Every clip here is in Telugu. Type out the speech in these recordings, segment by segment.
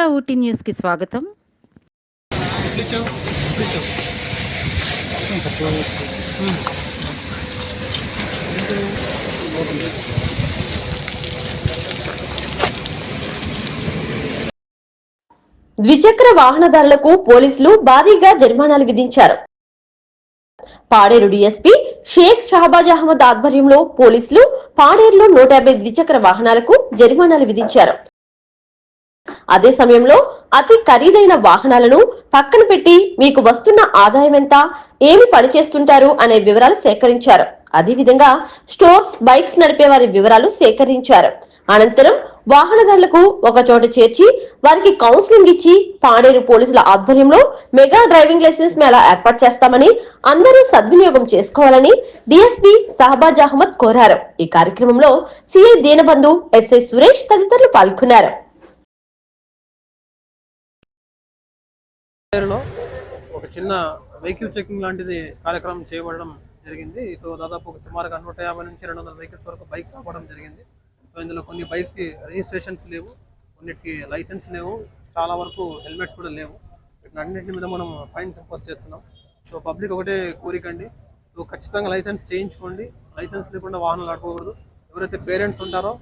ఆంధ్ర ఊటీ న్యూస్కి స్వాగతం. ద్విచక్ర వాహనదారులకు పోలీసులు భారీగా జరిమానాలు విధించారు. పాడేరు డీఎస్పీ షేక్ షహబాజ్ అహ్మద్ ఆధ్వర్యంలో పోలీసులు పాడేరులో 150 ద్విచక్ర వాహనాలకు జరిమానాలు విధించారు. అదే సమయంలో అతి ఖరీదైన వాహనాలను పక్కన పెట్టి మీకు వస్తున్న ఆదాయం ఎంత, ఏమి పనిచేస్తుంటారు అనే వివరాలు సేకరించారు. అదేవిధంగా స్టోర్స్, బైక్స్ నడిపే వారి వివరాలు సేకరించారు. అనంతరం వాహనదారులకు ఒక చోట చేర్చి వారికి కౌన్సిలింగ్ ఇచ్చి పాడేరు పోలీసుల ఆధ్వర్యంలో మెగా డ్రైవింగ్ లైసెన్స్ మేళా ఏర్పాటు చేస్తామని, అందరూ సద్వినియోగం చేసుకోవాలని డీఎస్పీ షహబాజ్ అహ్మద్ కోరారు. ఈ కార్యక్రమంలో సిఐ దీనబంధు, ఎస్ఐ సురేష్ తదితరులు పాల్గొన్నారు. ఒక చిన్న వెహికల్ చెకింగ్ లాంటిది కార్యక్రమం చేయబడడం జరిగింది. సో దాదాపు సుమారుగా 150 నుంచి 200 వెహికల్స్ వరకు బైక్స్ అవ్వడం జరిగింది. సో ఇందులో కొన్ని బైక్స్కి రిజిస్ట్రేషన్స్ లేవు, కొన్నిటికి లైసెన్స్ లేవు, చాలా వరకు హెల్మెట్స్ కూడా లేవు. వీటినన్నింటి మీద మనం ఫైన్స్ ఇంపోజ్ చేస్తున్నాం. సో పబ్లిక్ ఒకటే కోరికండి, సో ఖచ్చితంగా లైసెన్స్ చేయించుకోండి. లైసెన్స్ లేకుండా వాహనాలు నడపకూడదు. ఎవరైతే పేరెంట్స్ ఉంటారో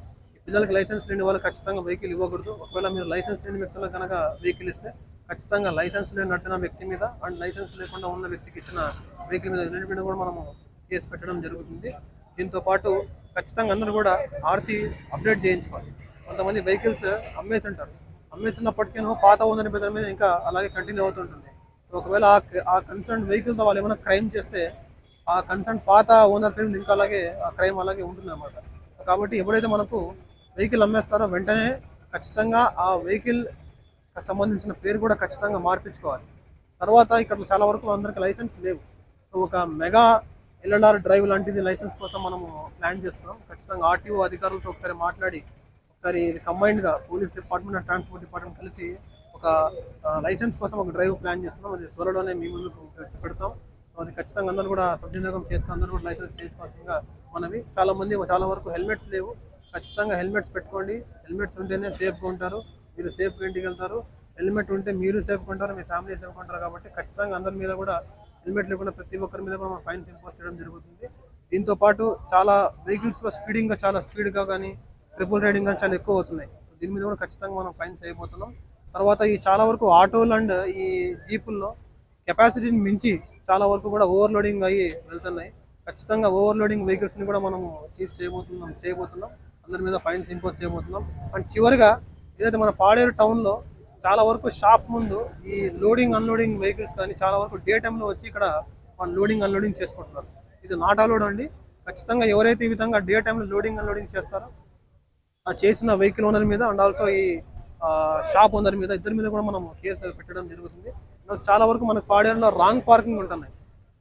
పిల్లలకి లైసెన్స్ లేని వాళ్ళు ఖచ్చితంగా వెహికల్ ఇవ్వకూడదు. ఒకవేళ మీరు లైసెన్స్ లేని వ్యక్తులకు కనుక వెహికల్ ఇస్తే ఖచ్చితంగా లైసెన్స్ లేని నడిపిన వ్యక్తి మీద అండ్ లైసెన్స్ లేకుండా ఉన్న వ్యక్తికి ఇచ్చిన వెహికల్ మీద రెండింటి మీద కూడా మనము కేసు పెట్టడం జరుగుతుంది. దీంతో పాటు ఖచ్చితంగా అందరూ కూడా ఆర్సీ అప్డేట్ చేయించుకోవాలి. కొంతమంది వెహికల్స్ అమ్మేసి ఉంటారు, అమ్మేసినప్పటికీ పాత ఓనర్ పేరు మీద ఇంకా అలాగే కంటిన్యూ అవుతుంటుంది. సో ఒకవేళ ఆ కన్సర్న్ వెహికల్తో వాళ్ళు ఏమైనా క్రైమ్ చేస్తే ఆ కన్సర్న్ పాత ఓనర్ పేరు ఇంకా అలాగే ఆ క్రైమ్ అలాగే ఉంటుంది అన్నమాట. సో కాబట్టి ఎప్పుడైతే మనకు వెహికల్ అమ్మేస్తారో వెంటనే ఖచ్చితంగా ఆ వెహికల్ సంబంధించిన పేరు కూడా ఖచ్చితంగా మార్పించుకోవాలి. తర్వాత ఇక్కడ చాలా వరకు అందరికి లైసెన్స్ లేవు. సో ఒక మెగా ఎల్ఎన్ఆర్ డ్రైవ్ లాంటిది లైసెన్స్ కోసం మనము ప్లాన్ చేస్తున్నాం. ఖచ్చితంగా ఆర్టీఓ అధికారులతో ఒకసారి మాట్లాడి ఒకసారి ఇది కంబైన్డ్గా police department and transport department కలిసి ఒక లైసెన్స్ కోసం ఒక డ్రైవ్ ప్లాన్ చేస్తున్నాం. అది త్వరలోనే మీ ముందుకు పెడతాం. సో అది ఖచ్చితంగా అందరూ కూడా సద్వినియోగం చేసుకుని అందరూ కూడా లైసెన్స్ చేయించుకోవాల్సిందిగా మనవి. చాలా వరకు హెల్మెట్స్ లేవు. ఖచ్చితంగా హెల్మెట్స్ పెట్టుకోండి. హెల్మెట్స్ ఉంటేనే సేఫ్గా ఉంటారు, మీరు సేఫ్గా ఇంటికి వెళ్తారు. హెల్మెట్ ఉంటే మీరు సేఫ్గా ఉంటారు, మీ ఫ్యామిలీ సేఫ్గా ఉంటారు. కాబట్టి ఖచ్చితంగా అందరి మీద కూడా హెల్మెట్ లేకుండా ప్రతి ఒక్కరి మీద కూడా మనం ఫైన్స్ ఇంపోజ్ చేయడం జరుగుతుంది. దీంతో పాటు చాలా వెహికల్స్లో చాలా స్పీడ్గా కానీ ట్రిపుల్ రైడింగ్ కానీ చాలా ఎక్కువ అవుతున్నాయి. సో దీని మీద కూడా ఖచ్చితంగా మనం ఫైన్స్ చేయబోతున్నాం. తర్వాత ఈ చాలా వరకు ఆటోలు అండ్ ఈ జీపుల్లో కెపాసిటీని మించి చాలా వరకు కూడా ఓవర్లోడింగ్ అయ్యి వెళ్తున్నాయి. ఖచ్చితంగా ఓవర్లోడింగ్ వెహికల్స్ని కూడా మనము సీజ్ చేయబోతున్నాం. అందరి మీద ఫైన్స్ ఇంపోజ్ చేయబోతున్నాం. అండ్ చివరిగా ఏదైతే మన పాడేరు టౌన్లో చాలా వరకు షాప్స్ ముందు ఈ లోడింగ్ అన్లోడింగ్ వెహికల్స్ కానీ చాలా వరకు డే టైంలో వచ్చి ఇక్కడ వాళ్ళు లోడింగ్ అన్లోడింగ్ చేసుకుంటున్నారు. ఇది నాట్ అలౌడ్ అండి. ఖచ్చితంగా ఎవరైతే ఈ విధంగా డే టైంలో లోడింగ్ అన్లోడింగ్ చేస్తారో ఆ చేసిన వెహికల్ ఓనర్ మీద అండ్ ఆల్సో ఈ షాప్ ఓనర్ మీద ఇద్దరి మీద కూడా మనం కేసు పెట్టడం జరుగుతుంది. చాలా వరకు మనకు పాడేరులో రాంగ్ పార్కింగ్ ఉంటున్నాయి.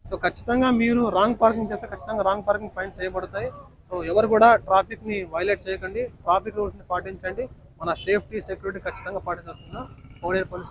సో ఖచ్చితంగా మీరు రాంగ్ పార్కింగ్ చేస్తే ఖచ్చితంగా రాంగ్ పార్కింగ్ ఫైన్స్ చేయబడతాయి. సో ఎవరు కూడా ట్రాఫిక్ని వైలేట్ చేయకండి, ట్రాఫిక్ రూల్స్ని పాటించండి. మన సేఫ్టీ సెక్యూరిటీ ఖచ్చితంగా పాటించాల్సిన పాడేరు పోలీస్